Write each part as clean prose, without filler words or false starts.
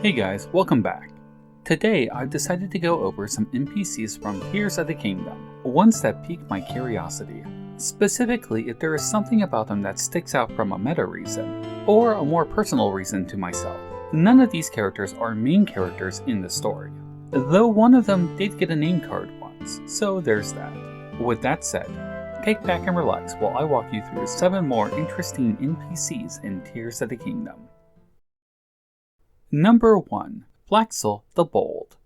Hey guys, welcome back. Today I've decided to go over some NPCs from Tears of the Kingdom, ones that pique my curiosity. Specifically if there is something about them that sticks out from a meta reason, or a more personal reason to myself. None of these characters are main characters in the story, though one of them did get a name card once, so there's that. With that said, kick back and relax while I walk you through 7 more interesting NPCs in Tears of the Kingdom. Number 1. Flaxel the Bold.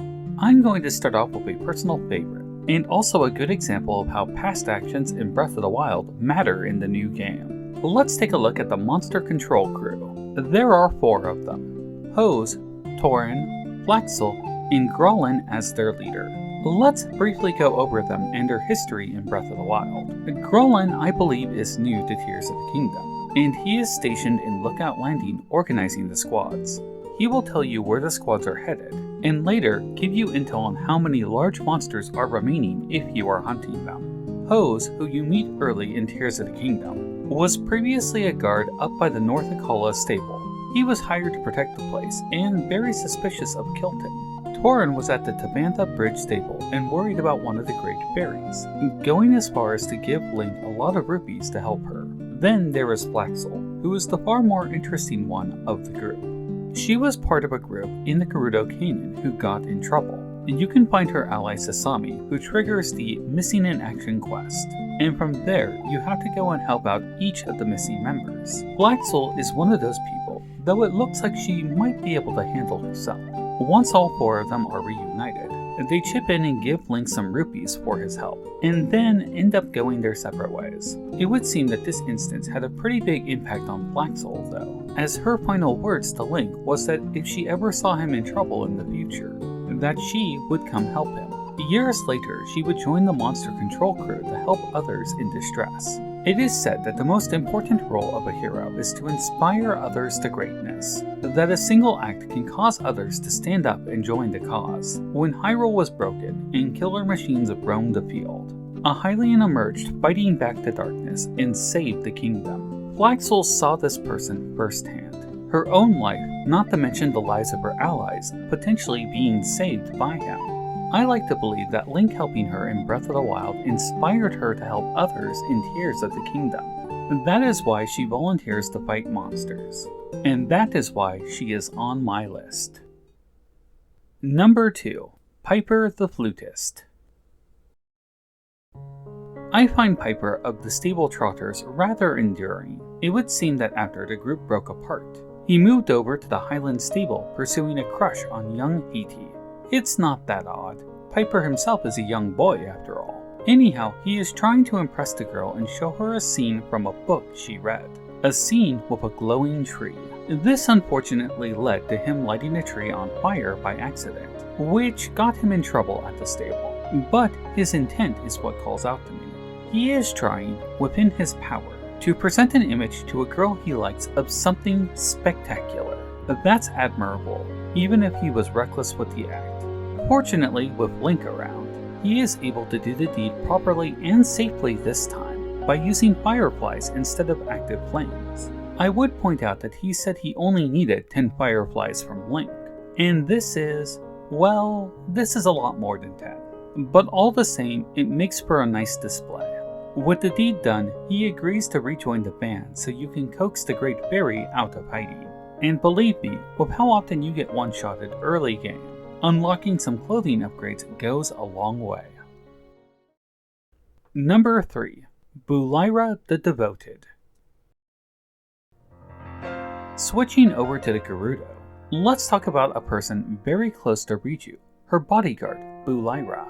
I'm going to start off with a personal favorite, and also a good example of how past actions in Breath of the Wild matter in the new game. Let's take a look at the Monster Control Crew. There are 4 of them: Hose, Torin, Flaxel, and Grolin as their leader. Let's briefly go over them and their history in Breath of the Wild. Grolin, I believe, is new to Tears of the Kingdom, and he is stationed in Lookout Landing organizing the squads. He will tell you where the squads are headed, and later give you intel on how many large monsters are remaining if you are hunting them. Hose, who you meet early in Tears of the Kingdom, was previously a guard up by the North Akala stable. He was hired to protect the place, and very suspicious of Kilton. Torin was at the Tabantha Bridge stable and worried about one of the Great Fairies, going as far as to give Link a lot of rupees to help her. Then there was Flaxel, who is the far more interesting one of the group. She was part of a group in the Gerudo Canyon who got in trouble. You can find her ally Sasami, who triggers the Missing in Action quest, and from there you have to go and help out each of the missing members. Flaxel is one of those people, though it looks like she might be able to handle herself. Once all 4 of them are reunited, they chip in and give Link some rupees for his help, and then end up going their separate ways. It would seem that this instance had a pretty big impact on Flaxel though, as her final words to Link was that if she ever saw him in trouble in the future, that she would come help him. Years later, she would join the Monster Control Crew to help others in distress. It is said that the most important role of a hero is to inspire others to greatness, that a single act can cause others to stand up and join the cause. When Hyrule was broken and killer machines roamed the field, a Hylian emerged fighting back the darkness and saved the kingdom. Flaxel saw this person firsthand, her own life, not to mention the lives of her allies, potentially being saved by him. I like to believe that Link helping her in Breath of the Wild inspired her to help others in Tears of the Kingdom. That is why she volunteers to fight monsters, and that is why she is on my list. Number 2. Pyper the Flutist. I find Pyper of the Stable Trotters rather enduring. It would seem that after the group broke apart, he moved over to the Highland Stable pursuing a crush on young Haiti. It's not that odd. Pyper himself is a young boy after all. Anyhow, he is trying to impress the girl and show her a scene from a book she read. A scene with a glowing tree. This unfortunately led to him lighting a tree on fire by accident, which got him in trouble at the stable. But his intent is what calls out to me. He is trying, within his power, to present an image to a girl he likes of something spectacular. That's admirable, even if he was reckless with the act. Fortunately, with Link around, he is able to do the deed properly and safely this time by using fireflies instead of active flames. I would point out that he said he only needed 10 fireflies from Link, and this is a lot more than 10. But all the same, it makes for a nice display. With the deed done, he agrees to rejoin the band so you can coax the Great Fairy out of hiding. And believe me, with how often you get one-shotted early game, unlocking some clothing upgrades goes a long way. Number 3. Buliara the Devoted. Switching over to the Gerudo, let's talk about a person very close to Riju, her bodyguard, Buliara.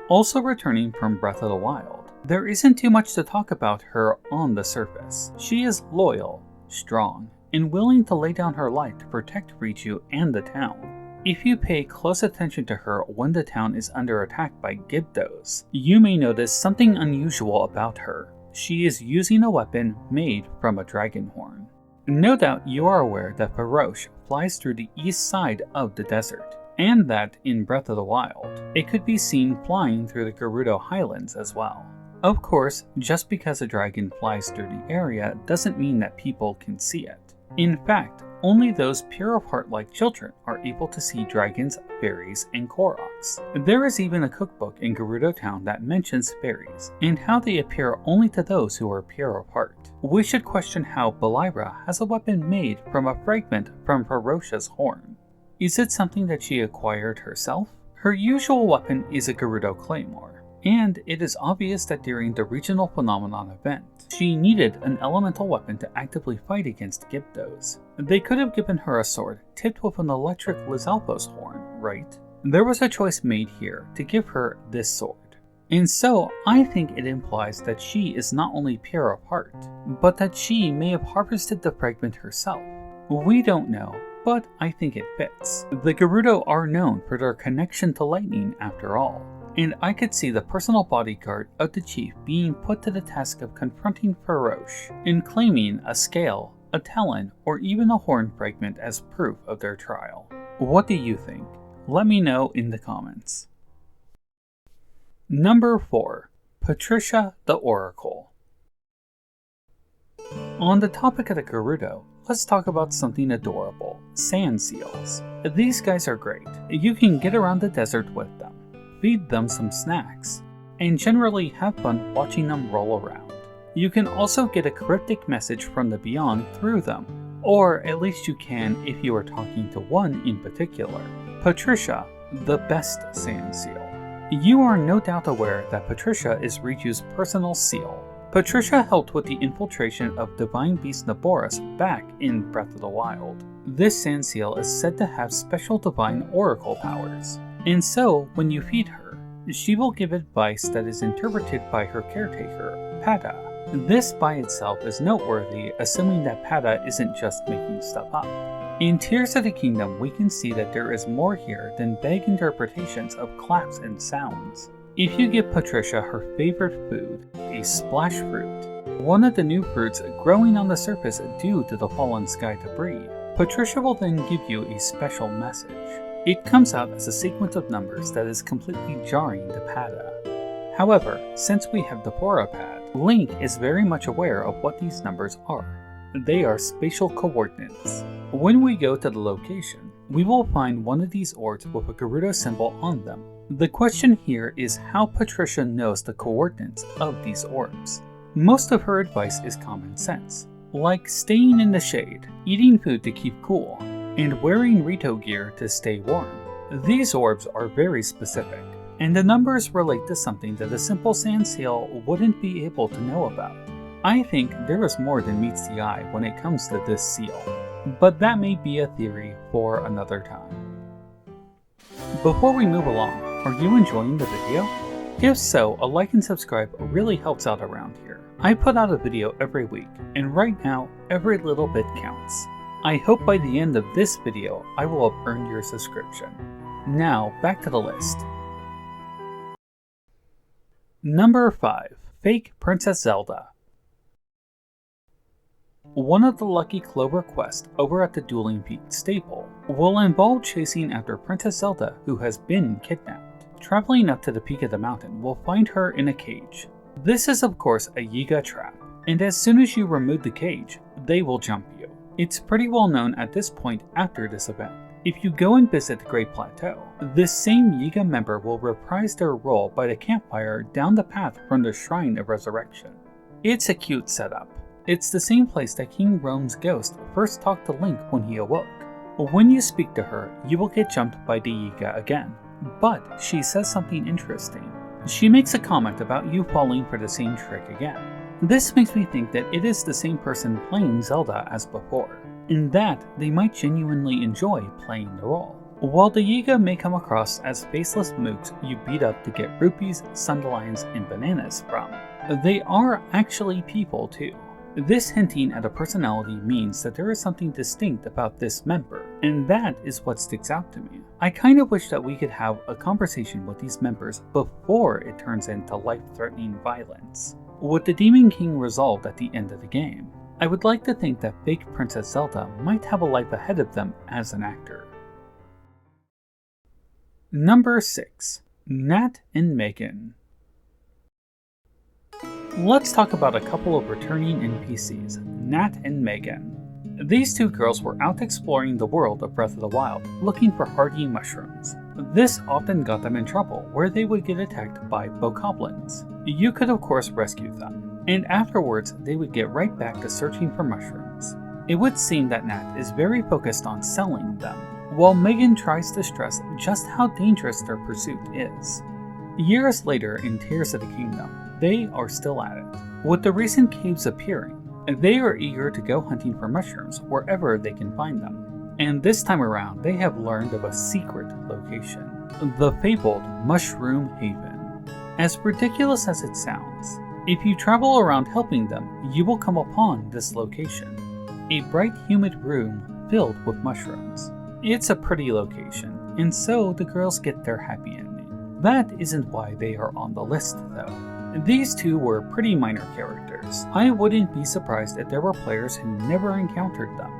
Also returning from Breath of the Wild, there isn't too much to talk about her on the surface. She is loyal, strong, and willing to lay down her life to protect Riju and the town. If you pay close attention to her when the town is under attack by Gibdos, you may notice something unusual about her. She is using a weapon made from a dragon horn. No doubt you are aware that Farosh flies through the east side of the desert, and that in Breath of the Wild, it could be seen flying through the Gerudo Highlands as well. Of course, just because a dragon flies through the area doesn't mean that people can see it. In fact, only those pure of heart like children are able to see dragons, fairies, and Koroks. There is even a cookbook in Gerudo Town that mentions fairies, and how they appear only to those who are pure of heart. We should question how Buliara has a weapon made from a fragment from Ferocia's horn. Is it something that she acquired herself? Her usual weapon is a Gerudo Claymore, and it is obvious that during the regional phenomenon event, she needed an elemental weapon to actively fight against Gyptos. They could have given her a sword tipped with an electric Lizalfo's horn, right? There was a choice made here to give her this sword. And so, I think it implies that she is not only pure of heart, but that she may have harvested the fragment herself. We don't know, but I think it fits. The Gerudo are known for their connection to lightning after all, and I could see the personal bodyguard of the chief being put to the task of confronting Feroce and claiming a scale, a talon, or even a horn fragment as proof of their trial. What do you think? Let me know in the comments. Number 4. Patricia the Oracle. On the topic of the Gerudo, let's talk about something adorable, sand seals. These guys are great. You can get around the desert with them, feed them some snacks, and generally have fun watching them roll around. You can also get a cryptic message from the beyond through them, or at least you can if you are talking to one in particular, Patricia, the best sand seal. You are no doubt aware that Patricia is Riku's personal seal. Patricia helped with the infiltration of Divine Beast Naboris back in Breath of the Wild. This sand seal is said to have special divine oracle powers, and so when you feed her, she will give advice that is interpreted by her caretaker, Pada. This by itself is noteworthy, assuming that Pada isn't just making stuff up. In Tears of the Kingdom, we can see that there is more here than vague interpretations of claps and sounds. If you give Patricia her favorite food, a splash fruit, one of the new fruits growing on the surface due to the fallen sky debris, Patricia will then give you a special message. It comes out as a sequence of numbers that is completely jarring to Pada. However, since we have the Pad, Link is very much aware of what these numbers are. They are spatial coordinates. When we go to the location, we will find one of these orbs with a Gerudo symbol on them. The question here is how Patricia knows the coordinates of these orbs. Most of her advice is common sense, like staying in the shade, eating food to keep cool, and wearing Rito gear to stay warm. These orbs are very specific, and the numbers relate to something that a simple sand seal wouldn't be able to know about. I think there is more than meets the eye when it comes to this seal, but that may be a theory for another time. Before we move along, are you enjoying the video? If so, a like and subscribe really helps out around here. I put out a video every week, and right now, every little bit counts. I hope by the end of this video, I will have earned your subscription. Now, back to the list. Number 5. Fake Princess Zelda. One of the Lucky Clover quests over at the Dueling Feet stable will involve chasing after Princess Zelda, who has been kidnapped. Traveling up to the peak of the mountain will find her in a cage. This is of course a Yiga trap, and as soon as you remove the cage, they will jump you. It's pretty well known at this point after this event. If you go and visit the Great Plateau, this same Yiga member will reprise their role by the campfire down the path from the Shrine of Resurrection. It's a cute setup. It's the same place that King Rome's ghost first talked to Link when he awoke. When you speak to her, you will get jumped by the Yiga again, but she says something interesting. She makes a comment about you falling for the same trick again. This makes me think that it is the same person playing Zelda as before, and that they might genuinely enjoy playing the role. While the Yiga may come across as faceless mooks you beat up to get rupees, sundelions, and bananas from, they are actually people too. This hinting at a personality means that there is something distinct about this member, and that is what sticks out to me. I kind of wish that we could have a conversation with these members before it turns into life-threatening violence. With the Demon King resolved at the end of the game, I would like to think that fake Princess Zelda might have a life ahead of them as an actor. Number 6. Nat and Meghyn. Let's talk about a couple of returning NPCs, Nat and Meghyn. These two girls were out exploring the world of Breath of the Wild, looking for hardy mushrooms. This often got them in trouble, where they would get attacked by bokoblins. You could of course rescue them, and afterwards they would get right back to searching for mushrooms. It would seem that Nat is very focused on selling them, while Meghyn tries to stress just how dangerous their pursuit is. Years later in Tears of the Kingdom, they are still at it. With the recent caves appearing, they are eager to go hunting for mushrooms wherever they can find them. And this time around, they have learned of a secret location, the fabled Mushroom Haven. As ridiculous as it sounds, if you travel around helping them, you will come upon this location, a bright humid room filled with mushrooms. It's a pretty location, and so the girls get their happy ending. That isn't why they are on the list though. These two were pretty minor characters. I wouldn't be surprised if there were players who never encountered them.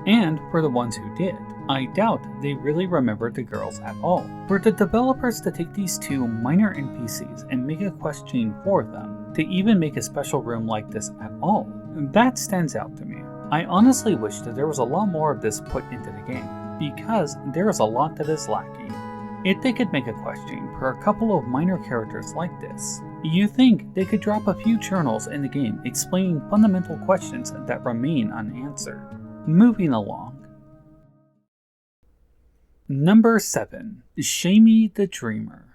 And for the ones who did, I doubt they really remembered the girls at all. For the developers to take these two minor NPCs and make a quest chain for them, to even make a special room like this at all, that stands out to me. I honestly wish that there was a lot more of this put into the game, because there is a lot that is lacking. If they could make a quest chain for a couple of minor characters like this, you think they could drop a few journals in the game explaining fundamental questions that remain unanswered. Moving along. Number 7. Shamae the Dreamer.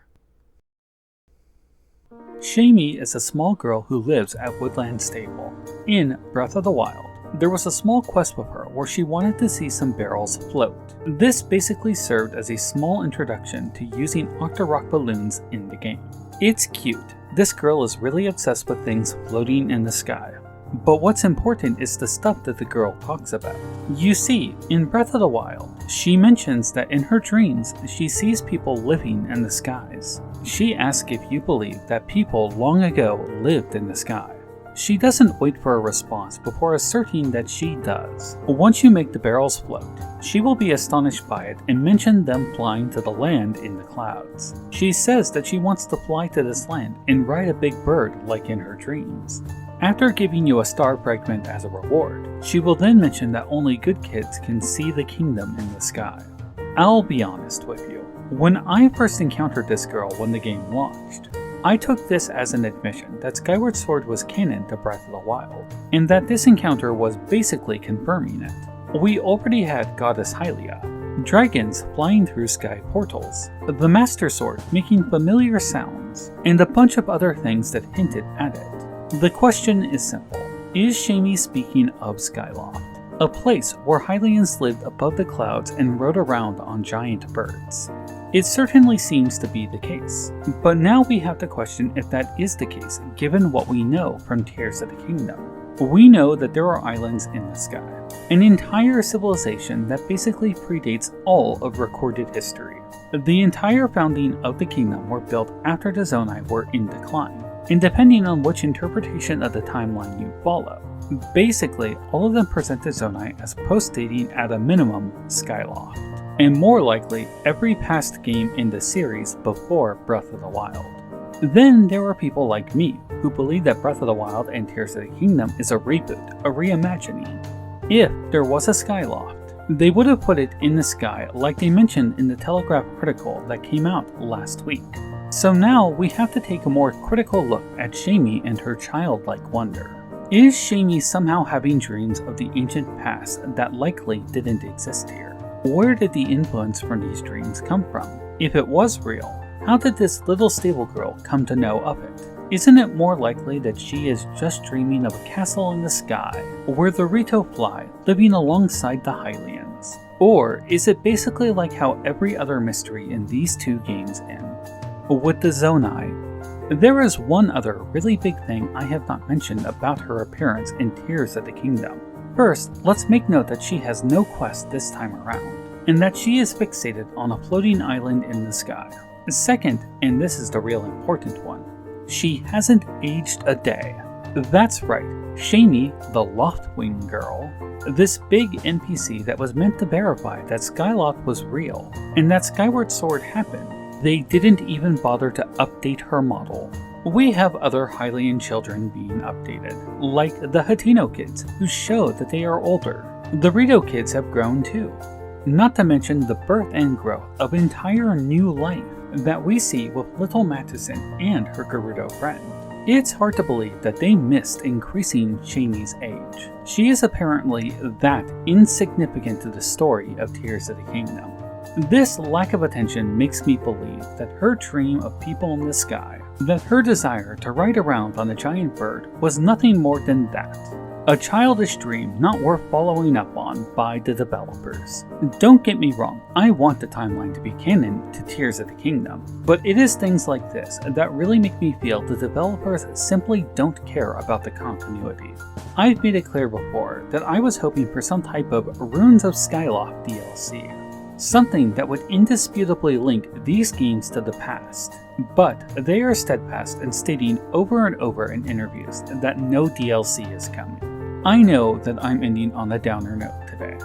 Shamae is a small girl who lives at Woodland Stable. In Breath of the Wild, there was a small quest with her where she wanted to see some barrels float. This basically served as a small introduction to using Octorok balloons in the game. It's cute. This girl is really obsessed with things floating in the sky. But what's important is the stuff that the girl talks about. You see, in Breath of the Wild, she mentions that in her dreams, she sees people living in the skies. She asks if you believe that people long ago lived in the sky. She doesn't wait for a response before asserting that she does. Once you make the barrels float, she will be astonished by it and mention them flying to the land in the clouds. She says that she wants to fly to this land and ride a big bird like in her dreams. After giving you a star fragment as a reward, she will then mention that only good kids can see the kingdom in the sky. I'll be honest with you, when I first encountered this girl when the game launched, I took this as an admission that Skyward Sword was canon to Breath of the Wild, and that this encounter was basically confirming it. We already had Goddess Hylia, dragons flying through sky portals, the Master Sword making familiar sounds, and a bunch of other things that hinted at it. The question is simple. Is Shamae speaking of Skyloft, a place where Hylians lived above the clouds and rode around on giant birds? It certainly seems to be the case, but now we have to question if that is the case given what we know from Tears of the Kingdom. We know that there are islands in the sky, an entire civilization that basically predates all of recorded history. The entire founding of the kingdom were built after the Zonai were in decline, and depending on which interpretation of the timeline you follow, basically all of them present the Zonai as post-dating at a minimum Skyloft, and more likely every past game in the series before Breath of the Wild. Then there are people like me who believe that Breath of the Wild and Tears of the Kingdom is a reboot, a reimagining. If there was a Skyloft, they would have put it in the sky like they mentioned in the Telegraph article that came out last week. So now we have to take a more critical look at Shamae and her childlike wonder. Is Shamae somehow having dreams of the ancient past that likely didn't exist here? Where did the influence from these dreams come from? If it was real, how did this little stable girl come to know of it? Isn't it more likely that she is just dreaming of a castle in the sky, where the Rito fly, living alongside the Hylians? Or is it basically like how every other mystery in these two games end, with the Zonai? There is one other really big thing I have not mentioned about her appearance in Tears of the Kingdom. First, let's make note that she has no quest this time around, and that she is fixated on a floating island in the sky. Second, and this is the real important one, she hasn't aged a day. That's right, Shamae, the Loftwing girl, this big NPC that was meant to verify that Skyloft was real, and that Skyward Sword happened. They didn't even bother to update her model. We have other Hylian children being updated, like the Hateno kids, who show that they are older. The Rito kids have grown too. Not to mention the birth and growth of entire new life that we see with little Mattison and her Gerudo friend. It's hard to believe that they missed increasing Shamae's age. She is apparently that insignificant to the story of Tears of the Kingdom. This lack of attention makes me believe that her dream of people in the sky, that her desire to ride around on a giant bird, was nothing more than that. A childish dream not worth following up on by the developers. Don't get me wrong, I want the timeline to be canon to Tears of the Kingdom, but it is things like this that really make me feel the developers simply don't care about the continuity. I've made it clear before that I was hoping for some type of Runes of Skyloft DLC. Something that would indisputably link these games to the past, but they are steadfast in stating over and over in interviews that no DLC is coming. I know that I'm ending on a downer note today,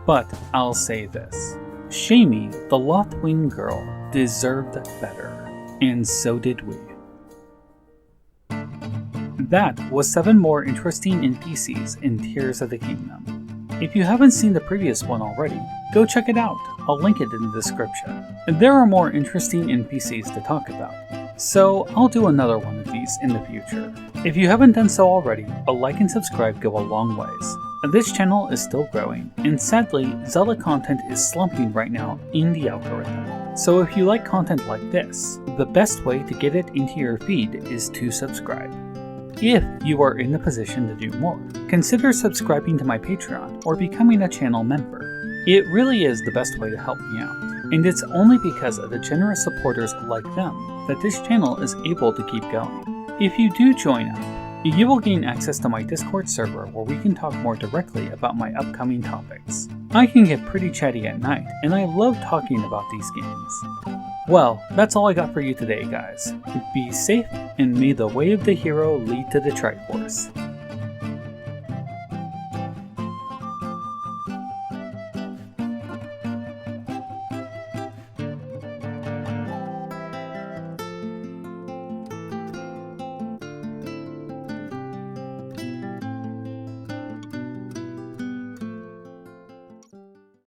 but I'll say this. Shamae, the Loftwing girl, deserved better, and so did we. That was 7 more interesting NPCs in Tears of the Kingdom. If you haven't seen the previous one already, go check it out. I'll link it in the description. There are more interesting NPCs to talk about, so I'll do another one of these in the future. If you haven't done so already, a like and subscribe go a long ways. This channel is still growing, and sadly, Zelda content is slumping right now in the algorithm. So if you like content like this, the best way to get it into your feed is to subscribe. If you are in the position to do more, consider subscribing to my Patreon or becoming a channel member. It really is the best way to help me out, and it's only because of the generous supporters like them that this channel is able to keep going. If you do join up, you will gain access to my Discord server where we can talk more directly about my upcoming topics. I can get pretty chatty at night, and I love talking about these games. Well, that's all I got for you today, guys. Be safe, and may the way of the hero lead to the Triforce.